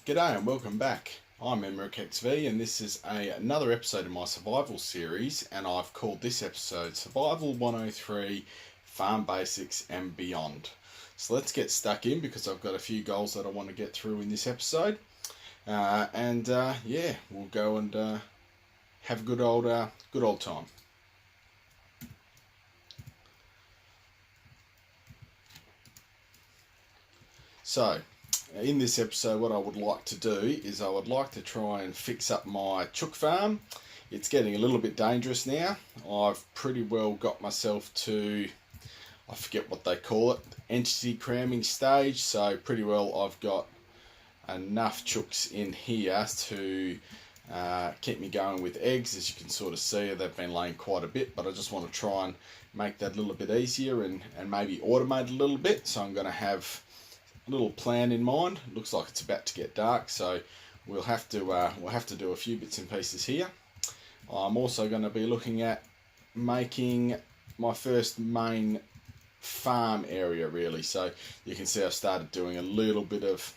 G'day and welcome back. I'm EmerickXV and this is another episode of my survival series, and I've called this episode Survival 103 Farm Basics and Beyond. So let's get stuck in because I've got a few goals that I want to get through in this episode. Yeah, we'll go and have a good old time. So, in this episode, what I would like to do is I would like to try and fix up my chook farm. It's getting a little bit dangerous now. I've pretty well got myself to, I forget what they call it, entity cramming stage. So pretty well I've got enough chooks in here to keep me going with eggs. As you can sort of see, they've been laying quite a bit, but I just want to try and make that a little bit easier and maybe automate a little bit. So I'm going to have a little plan in mind. Looks like it's about to get dark, so we'll have to do a few bits and pieces here. I'm also going to be looking at making my first main farm area, really. So you can see I've started doing a little bit of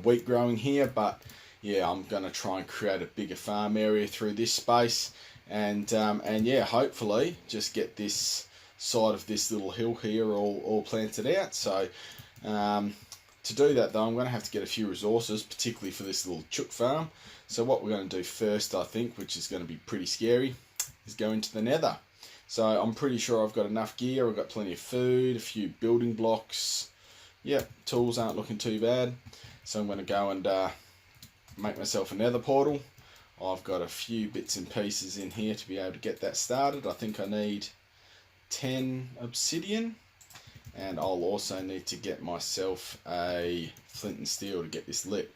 wheat growing here, but yeah, I'm going to try and create a bigger farm area through this space, and yeah, hopefully just get this side of this little hill here all planted out. So to do that though, I'm going to have to get a few resources, particularly for this little chook farm. So what we're going to do first, I think, which is going to be pretty scary, is go into the nether. So I'm pretty sure I've got enough gear, I've got plenty of food, a few building blocks. Yep, tools aren't looking too bad. So I'm going to go and make myself a nether portal. I've got a few bits and pieces in here to be able to get that started. I think I need 10 obsidian. And I'll also need to get myself a flint and steel to get this lit.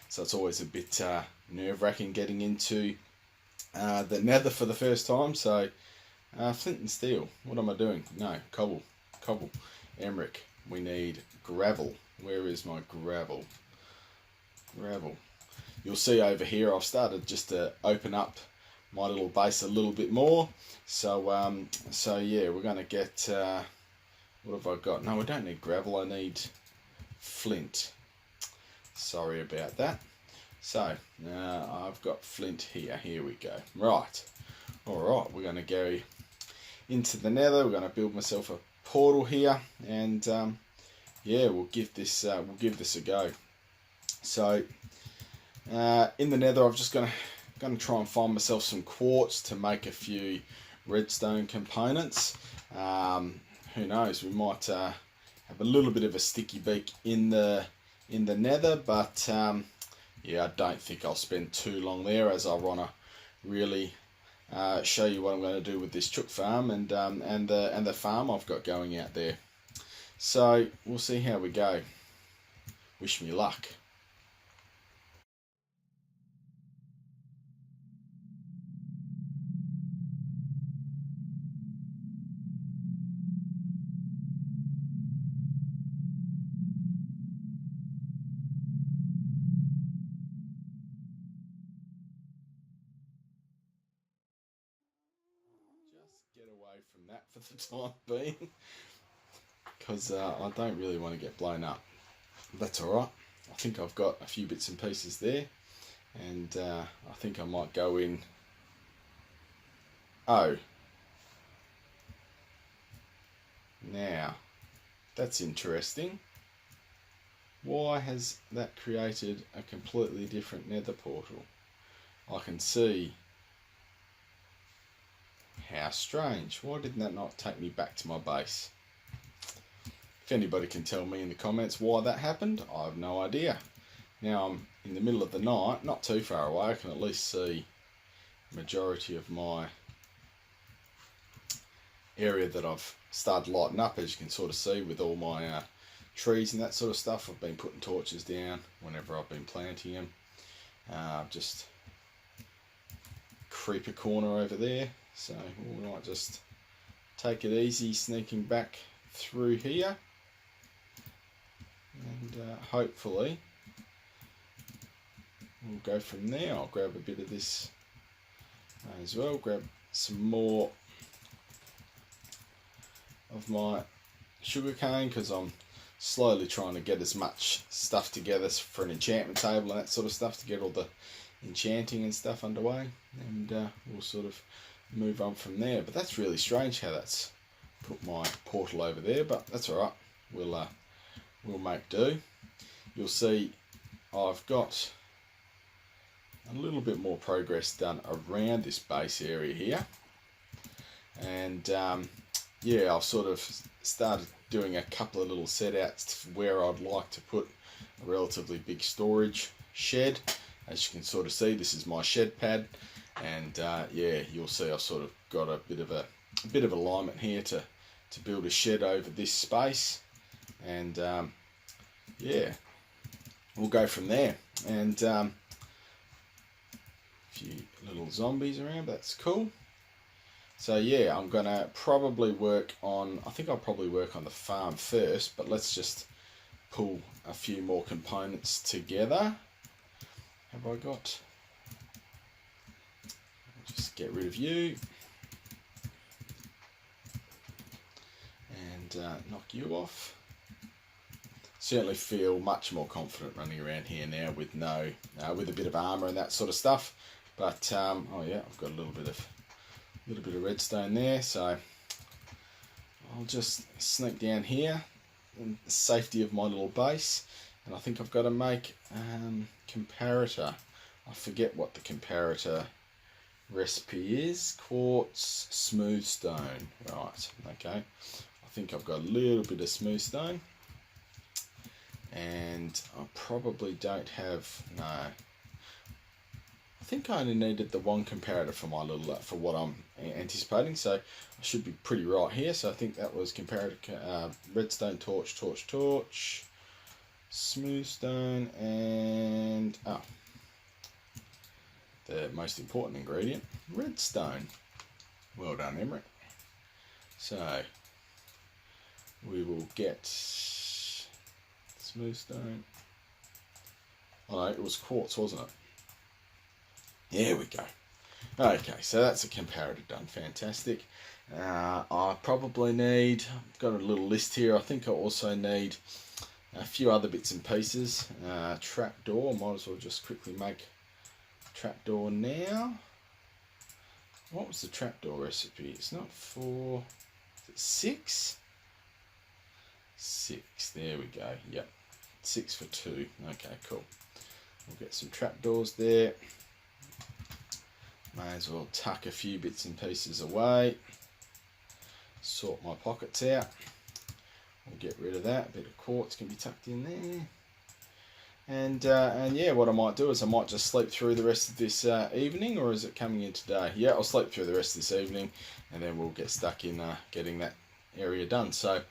So it's always a bit nerve-wracking getting into the nether for the first time. So flint and steel, what am I doing? No, cobble, Emmerich, we need gravel. Where is my gravel? Gravel. You'll see over here I've started just to open up my little base a little bit more. So yeah, we're going to get... what have I got? No, I don't need gravel, I need flint. Sorry about that. So, I've got flint here. Here we go. Right. Alright, we're going to go into the nether. We're going to build myself a portal here. And, yeah, we'll give this a go. So, in the nether, I'm just going to try and find myself some quartz to make a few redstone components. Who knows, we might have a little bit of a sticky beak in the nether, but yeah, I don't think I'll spend too long there, as I want to really show you what I'm going to do with this chook farm and the farm I've got going out there. So we'll see how we go. Wish me luck. Get away from that for the time being, because I don't really want to get blown up. That's alright. I think I've got a few bits and pieces there, and I think I might go in. Oh, now that's interesting. Why has that created a completely different nether portal? I can see. How strange. Why did that not take me back to my base? If anybody can tell me in the comments why that happened, I have no idea. Now I'm in the middle of the night, not too far away. I can at least see the majority of my area that I've started lighting up, as you can sort of see with all my trees and that sort of stuff. I've been putting torches down whenever I've been planting them. Just creeper corner over there. So we might just take it easy, sneaking back through here, and hopefully we'll go from there. I'll grab a bit of this as well, grab some more of my sugarcane because I'm slowly trying to get as much stuff together for an enchantment table and that sort of stuff to get all the enchanting and stuff underway, and we'll sort of move on from there. But that's really strange how that's put my portal over there, but that's all right. We'll make do. You'll see I've got a little bit more progress done around this base area here, and yeah, I've sort of started doing a couple of little set outs where I'd like to put a relatively big storage shed. As you can sort of see, this is my shed pad, and yeah, you'll see I've sort of got a bit of alignment here to build a shed over this space, and yeah, we'll go from there. And a few little zombies around, that's cool. So yeah, I'm gonna probably work on, I think I'll probably work on the farm first, but let's just pull a few more components together. Have I got, just get rid of you and knock you off. Certainly feel much more confident running around here now with with a bit of armor and that sort of stuff. But oh yeah, I've got a little bit of redstone there, so I'll just sneak down here in the safety of my little base, and I think I've got to make comparator. I forget what the comparator recipe is. Quartz, smooth stone. Right, okay. I think I've got a little bit of smooth stone, and I probably don't have, no. I think I only needed the one comparator for my little, for what I'm anticipating, so I should be pretty right here. So I think that was comparator, redstone, torch, smooth stone, and the most important ingredient, redstone. Well done, Emmerich. So we will get smooth stone. Oh no, it was quartz, wasn't it? There we go. Okay, so that's a comparator done. Fantastic. I probably need, I've got a little list here. I think I also need a few other bits and pieces. Trapdoor, might as well just quickly make trapdoor now. What was the trapdoor recipe? It's not 4, is it 6? 6, there we go. Yep, 6 for 2. Okay, cool. We'll get some trapdoors there. May as well tuck a few bits and pieces away. Sort my pockets out. We'll get rid of that. A bit of quartz can be tucked in there. And yeah, what I might do is I might just sleep through the rest of this evening, or is it coming in today? Yeah, I'll sleep through the rest of this evening, and then we'll get stuck in getting that area done. So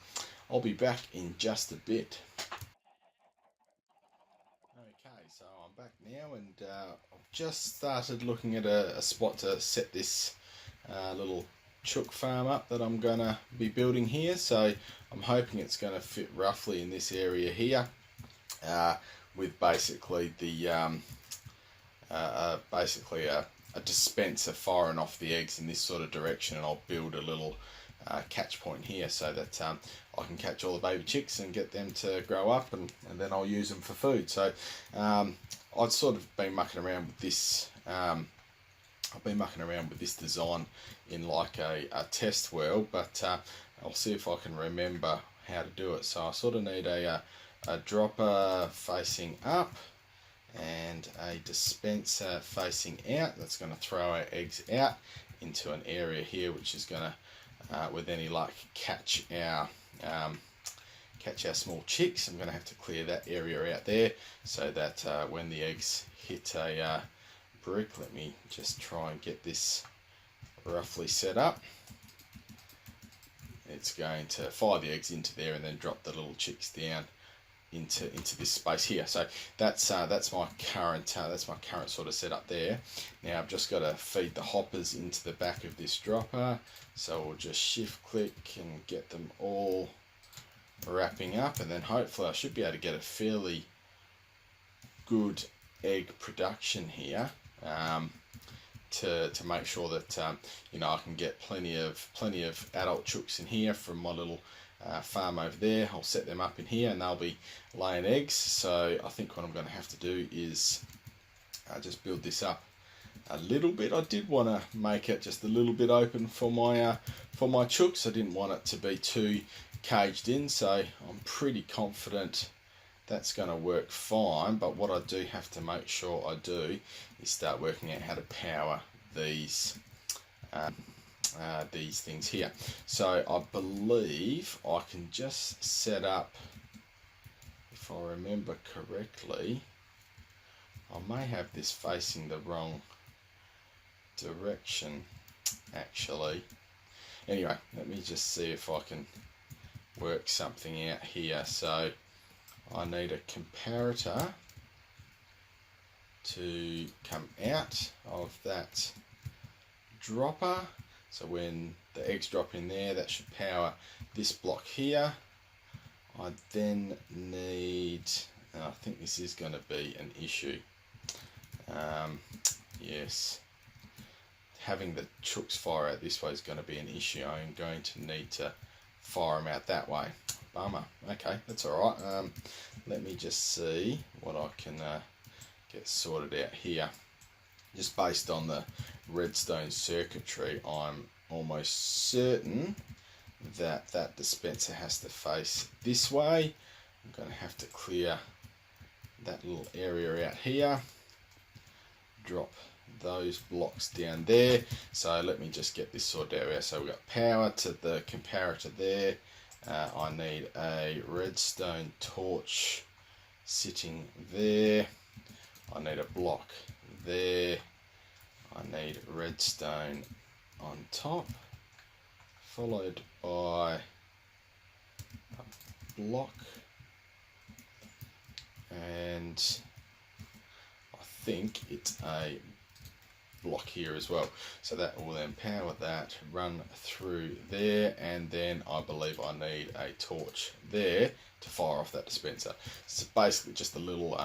I'll be back in just a bit. Okay, so I'm back now, and I've just started looking at a spot to set this little chook farm up that I'm going to be building here. So I'm hoping it's going to fit roughly in this area here, with basically the basically a dispenser firing off the eggs in this sort of direction, and I'll build a little catch point here so that I can catch all the baby chicks and get them to grow up, and then I'll use them for food. So I've sort of been mucking around with this. I've been mucking around with this design in like a test world, but I'll see if I can remember how to do it. So I sort of need a dropper facing up and a dispenser facing out. That's going to throw our eggs out into an area here, which is going to, with any luck, catch our small chicks. I'm going to have to clear that area out there so that when the eggs hit a brick, let me just try and get this roughly set up. It's going to fire the eggs into there and then drop the little chicks down into this space here. So that's my current sort of setup there. Now I've just got to feed the hoppers into the back of this dropper, so we'll just shift click and get them all wrapping up, and then hopefully I should be able to get a fairly good egg production here, to make sure that you know, I can get plenty of adult chooks in here from my little farm over there. I'll set them up in here and they'll be laying eggs. So I think what I'm going to have to do is just build this up a little bit. I did want to make it just a little bit open for my chooks. I didn't want it to be too caged in, so I'm pretty confident that's going to work fine. But what I do have to make sure I do is start working out how to power these things here. So I believe I can just set up, if I remember correctly, I may have this facing the wrong direction actually. Anyway, let me just see if I can work something out here. So I need a comparator to come out of that dropper. So when the eggs drop in there, that should power this block here. I then need, and I think this is going to be an issue. Yes, having the chooks fire out this way is going to be an issue. I'm going to need to fire them out that way. Bummer. Okay, that's all right. Let me just see what I can get sorted out here. Just based on the redstone circuitry, I'm almost certain that that dispenser has to face this way. I'm going to have to clear that little area out here, drop those blocks down there. So let me just get this sorted out. So we've got power to the comparator there. I need a redstone torch sitting there. I need a block there. I need redstone on top, followed by a block, and I think it's a block here as well. So that will then power that, run through there, and then I believe I need a torch there to fire off that dispenser. So basically just a little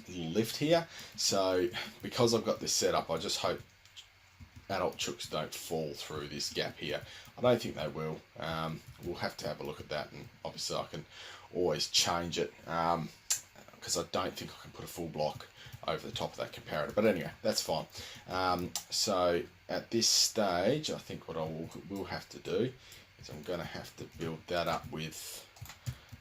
lift here. So because I've got this set up, I just hope adult chooks don't fall through this gap here. I don't think they will. We'll have to have a look at that, and obviously I can always change it because I don't think I can put a full block over the top of that comparator. But anyway, that's fine. So at this stage, I think what I will have to do is I'm going to have to build that up with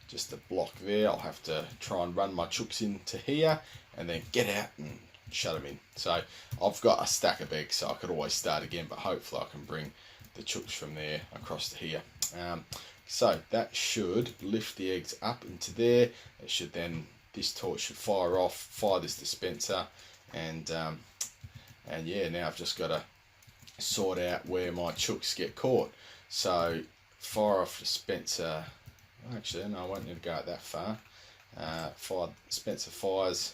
just a block there. I'll have to try and run my chooks into here and then get out and shut them in. So I've got a stack of eggs, so I could always start again, but hopefully I can bring the chooks from there across to here. So that should lift the eggs up into there. It should then, this torch should fire off, fire this dispenser, and yeah, now I've just got to sort out where my chooks get caught. So fire off dispenser. Actually, no, I won't need to go out that far. Dispenser fires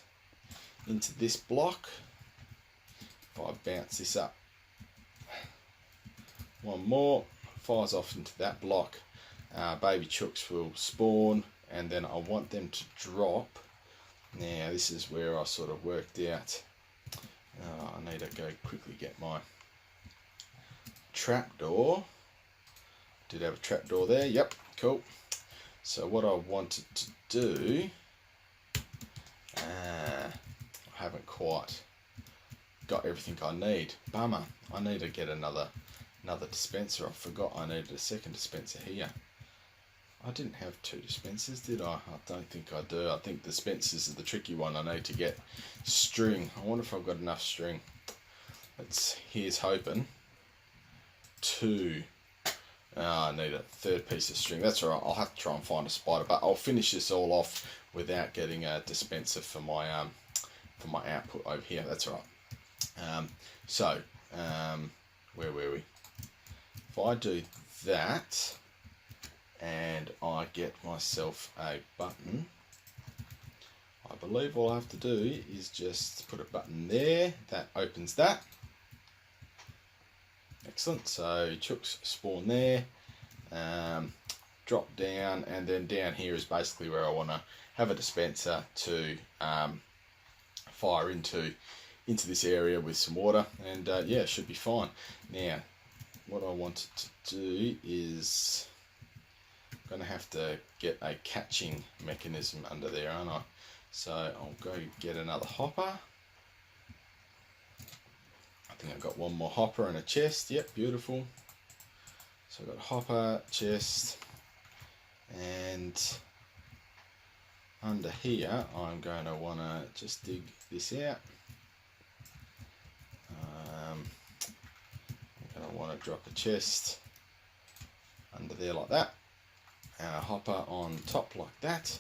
into this block. If I bounce this up one more, fires off into that block. Baby chooks will spawn, and then I want them to drop. Now this is where I sort of worked out. I need to go quickly get my trapdoor. Did have a trapdoor there. Yep, cool. So what I wanted to do, I haven't quite got everything I need. Bummer. I need to get another dispenser. I forgot I needed a second dispenser here. I didn't have two dispensers, did I? I don't think I do. I think dispensers is the tricky one. I need to get string. I wonder if I've got enough string. Here's hoping. Two. I need a third piece of string. That's all right. I'll have to try and find a spider, but I'll finish this all off without getting a dispenser for my output over here. That's all right. Where were we? If I do that and I get myself a button, I believe all I have to do is just put a button there that opens that. Excellent. So chooks spawn there, drop down, and then down here is basically where I want to have a dispenser to fire into this area with some water, and yeah, it should be fine. Now what I wanted to do is I'm going to have to get a catching mechanism under there, aren't I? So I'll go get another hopper. I think I've got one more hopper and a chest. Yep, beautiful. So I've got hopper, chest, and under here I'm going to want to just dig this out. I'm going to want to drop a chest under there like that, and a hopper on top like that,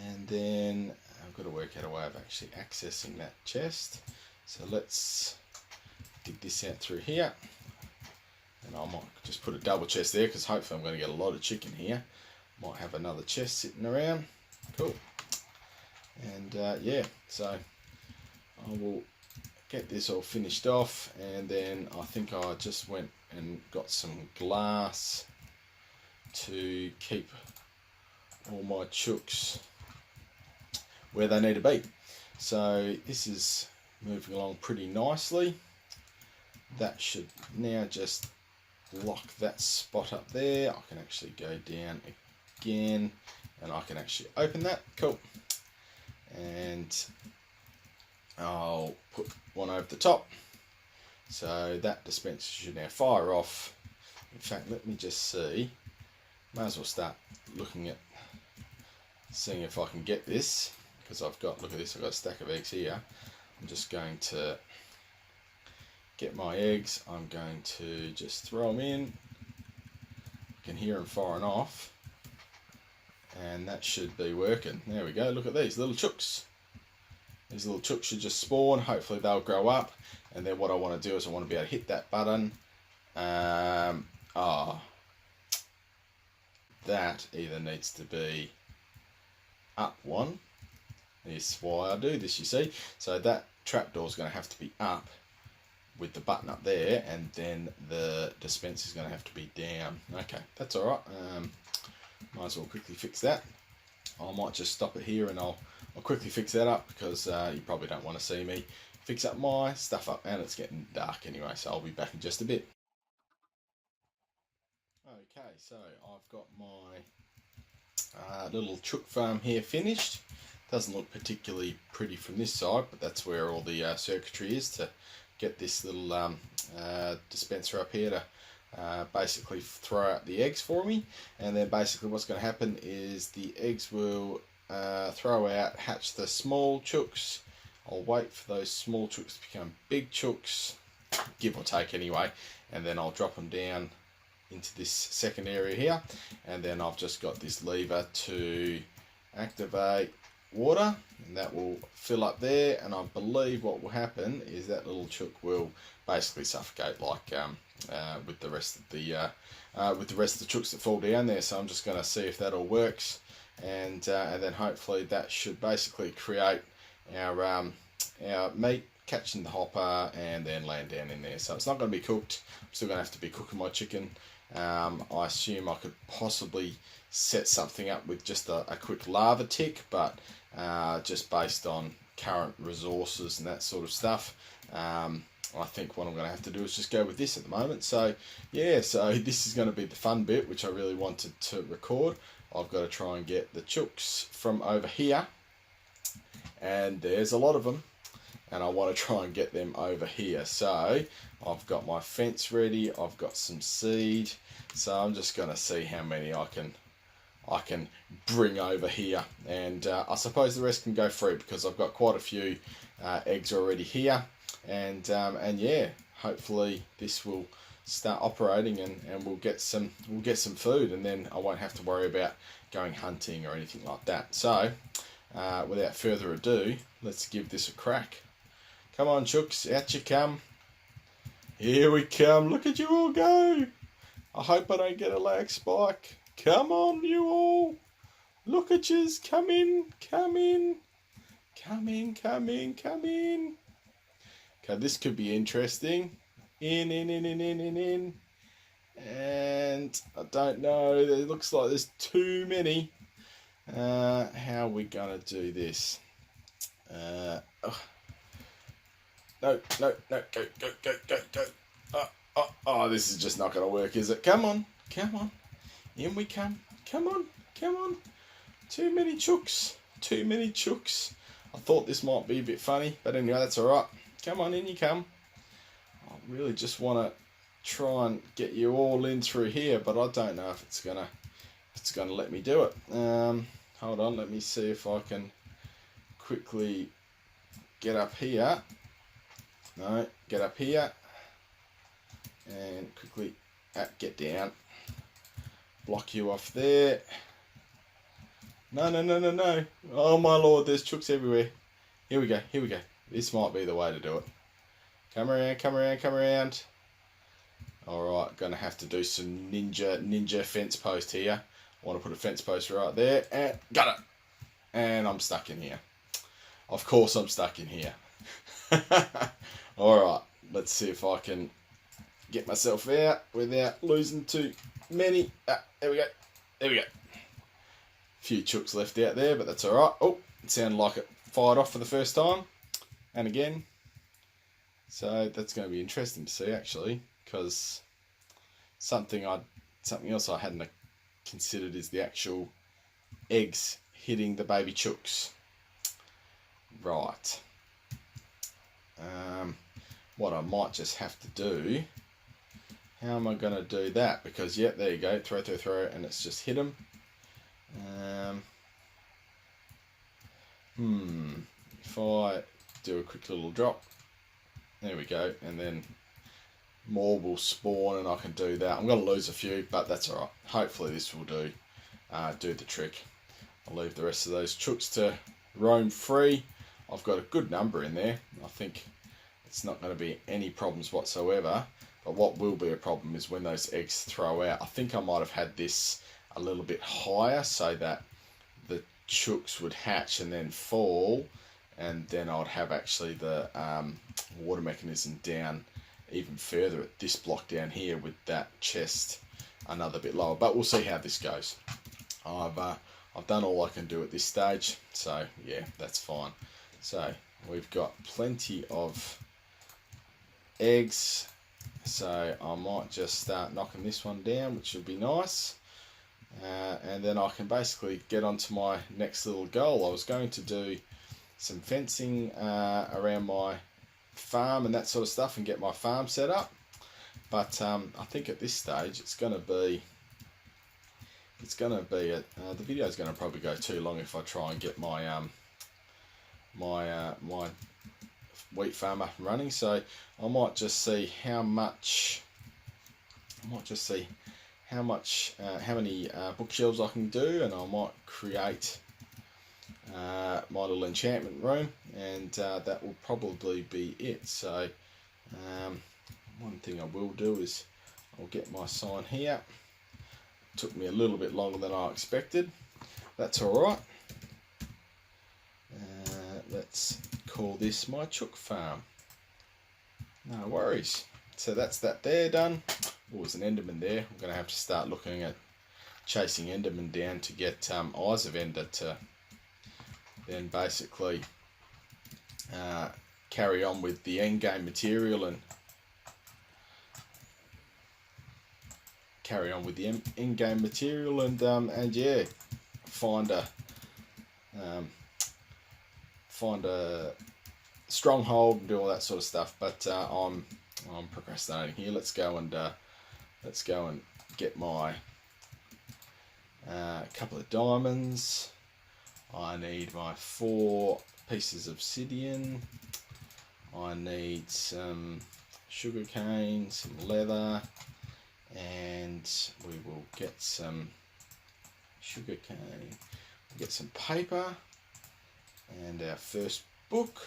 and then I've got to work out a way of actually accessing that chest. So let's dig this out through here, and I might just put a double chest there because hopefully I'm going to get a lot of chicken here. Might have another chest sitting around. Cool. And yeah, so I will get this all finished off, and then I think I just went and got some glass to keep all my chooks where they need to be. So this is moving along pretty nicely. That should now just lock that spot up there. I can actually go down again and I can actually open that. Cool. And I'll put one over the top. So that dispenser should now fire off. In fact, let me just see. Might as well start looking at seeing if I can get this, because I've got, look at this, I've got a stack of eggs here. I'm just going to get my eggs. I'm going to just throw them in. You can hear them firing off, and that should be working. There we go. Look at these little chooks. These little chooks should just spawn. Hopefully they'll grow up, and then what I want to do is I want to be able to hit that button. That either needs to be up one. This is why I do this, you see. So that trapdoor is going to have to be up with the button up there, and then the dispenser is going to have to be down. Okay, that's all right. Might as well quickly fix that. I might just stop it here and I'll quickly fix that up, because you probably don't want to see me fix up my stuff up, and it's getting dark anyway, so I'll be back in just a bit. Okay, so I've got my little chook farm here finished. Doesn't look particularly pretty from this side, but that's where all the circuitry is to get this little dispenser up here to basically throw out the eggs for me. And then basically what's going to happen is the eggs will throw out, hatch the small chooks. I'll wait for those small chooks to become big chooks, give or take anyway, and then I'll drop them down into this second area here, and then I've just got this lever to activate water, and that will fill up there, and I believe what will happen is that little chook will basically suffocate like with the rest of the chooks that fall down there. So I'm just going to see if that all works, and then hopefully that should basically create our meat catching the hopper and then land down in there. So it's not going to be cooked. I'm still going to have to be cooking my chicken. I assume I could possibly set something up with just a quick lava tick, but just based on current resources and that sort of stuff, I think what I'm going to have to do is just go with this at the moment. So yeah, so this is going to be the fun bit, which I really wanted to record. I've got to try and get the chooks from over here, and there's a lot of them, and I want to try and get them over here. So I've got my fence ready, I've got some seed, so I'm just going to see how many I can bring over here, and I suppose the rest can go free because I've got quite a few eggs already here, and yeah, hopefully this will start operating, and we'll get some food, and then I won't have to worry about going hunting or anything like that. So without further ado, let's give this a crack. Come on, chooks, out you come. Here we come. Look at you all go. I hope I don't get a lag spike. Come on, you all. Look at yous. Come in. Come in. Come in. Come in. Come in. Okay, this could be interesting. In. And I don't know. It looks like there's too many. How are we going to do this? No, go. Oh, this is just not going to work, is it? Come on, in we come. Come on, come on. Too many chooks. Too many chooks. I thought this might be a bit funny, but anyway, that's alright. Come on, in you come. I really just want to try and get you all in through here, but I don't know if it's gonna let me do it. Hold on, let me see if I can quickly get up here. No, get up here and quickly get down. Block you off there. No, no, no, no, no. Oh my lord, there's chooks everywhere. Here we go, here we go. This might be the way to do it. Come around, come around, come around. Alright, gonna have to do some ninja fence post here. I want to put a fence post right there, and got it. And I'm stuck in here. Of course I'm stuck in here. Alright, let's see if I can get myself out without losing too many. There we go. There we go. Few chooks left out there, but that's alright. Oh, it sounded like it fired off for the first time. And again. So that's going to be interesting to see, actually, because something else I hadn't considered is the actual eggs hitting the baby chooks. Right. What I might just have to do, how am I going to do that? Because, yep, there you go, throw, and it's just hit them. If I do a quick little drop, there we go, and then more will spawn and I can do that. I'm going to lose a few, but that's alright. Hopefully this will do the trick. I'll leave the rest of those chooks to roam free. I've got a good number in there. I think it's not going to be any problems whatsoever. But what will be a problem is when those eggs throw out. I think I might have had this a little bit higher so that the chooks would hatch and then fall, and then I'd have actually the water mechanism down even further at this block down here with that chest another bit lower. But we'll see how this goes. I've done all I can do at this stage, so yeah, that's fine. So we've got plenty of eggs, so I might just start knocking this one down, which would be nice. And then I can basically get onto my next little goal. I was going to do some fencing around my farm and that sort of stuff and get my farm set up, but I think at this stage it's going to be the video is going to probably go too long if I try and get my my wheat farm up and running. So I might just see how many bookshelves I can do, and I might create my little enchantment room, and that will probably be it. So one thing I will do is I'll get my sign here. Took me a little bit longer than I expected. That's alright. Let's call this my chook farm. No worries. So that's that there done. Oh, there's an enderman there. I'm going to have to start looking at chasing enderman down to get eyes of ender to then basically carry on with the end game material and yeah, find a stronghold and do all that sort of stuff. But I'm procrastinating here. Let's go and get my couple of diamonds. I need my 4 pieces of obsidian. I need some sugarcane, some leather, and we will get some sugarcane. We'll get some paper and our first book,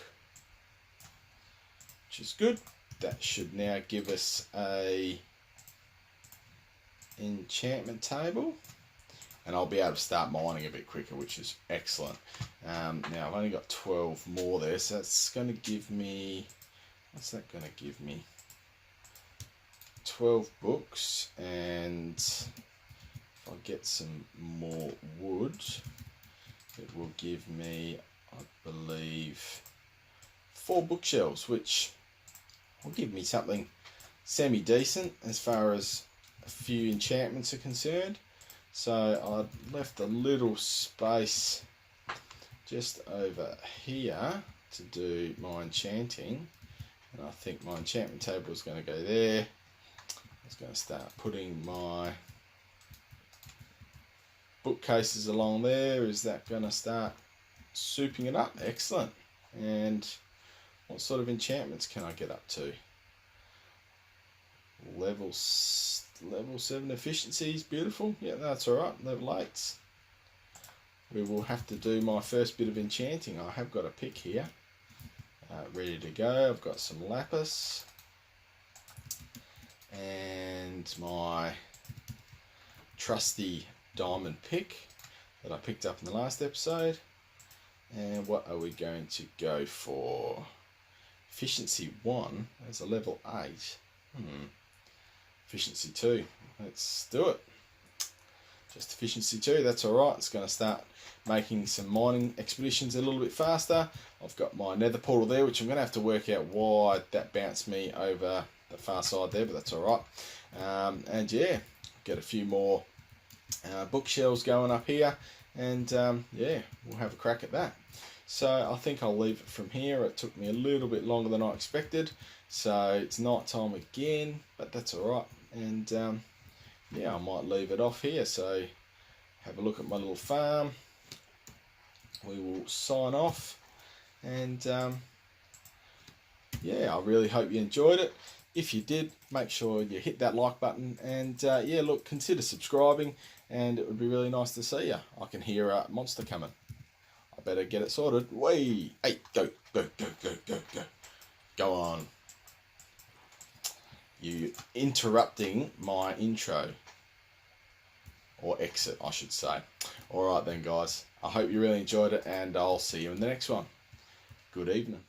which is good. That should now give us a enchantment table, and I'll be able to start mining a bit quicker, which is excellent. Now I've only got 12 more there, so that's going to give me, what's that going to give me? 12 books, and if I get some more wood, it will give me, I believe, 4 bookshelves, which will give me something semi-decent as far as a few enchantments are concerned. So I left a little space just over here to do my enchanting, and I think my enchantment table is going to go there. I was going to start putting my bookcases along there. Is that going to start souping it up? Excellent. And what sort of enchantments can I get up to? Level 7 efficiency is beautiful. Yeah, that's alright. Level 8. We will have to do my first bit of enchanting. I have got a pick here ready to go. I've got some lapis and my trusty diamond pick that I picked up in the last episode. And what are we going to go for? Efficiency 1 as a level 8. Efficiency 2. Let's do it. Just efficiency 2, that's alright. It's going to start making some mining expeditions a little bit faster. I've got my nether portal there, which I'm going to have to work out why that bounced me over the far side there, but that's alright. And yeah, get a few more bookshelves going up here, and yeah, we'll have a crack at that. So I think I'll leave it from here. It took me a little bit longer than I expected, so it's night time again, but that's alright. And yeah, I might leave it off here. So have a look at my little farm. We will sign off, and yeah, I really hope you enjoyed it. If you did, make sure you hit that like button, and yeah, look, consider subscribing, and it would be really nice to see you. I can hear a monster coming. I better get it sorted. Whee! Hey, go, go, go, go, go, go. Go on. You interrupting my intro. Or exit, I should say. Alright then, guys. I hope you really enjoyed it, and I'll see you in the next one. Good evening.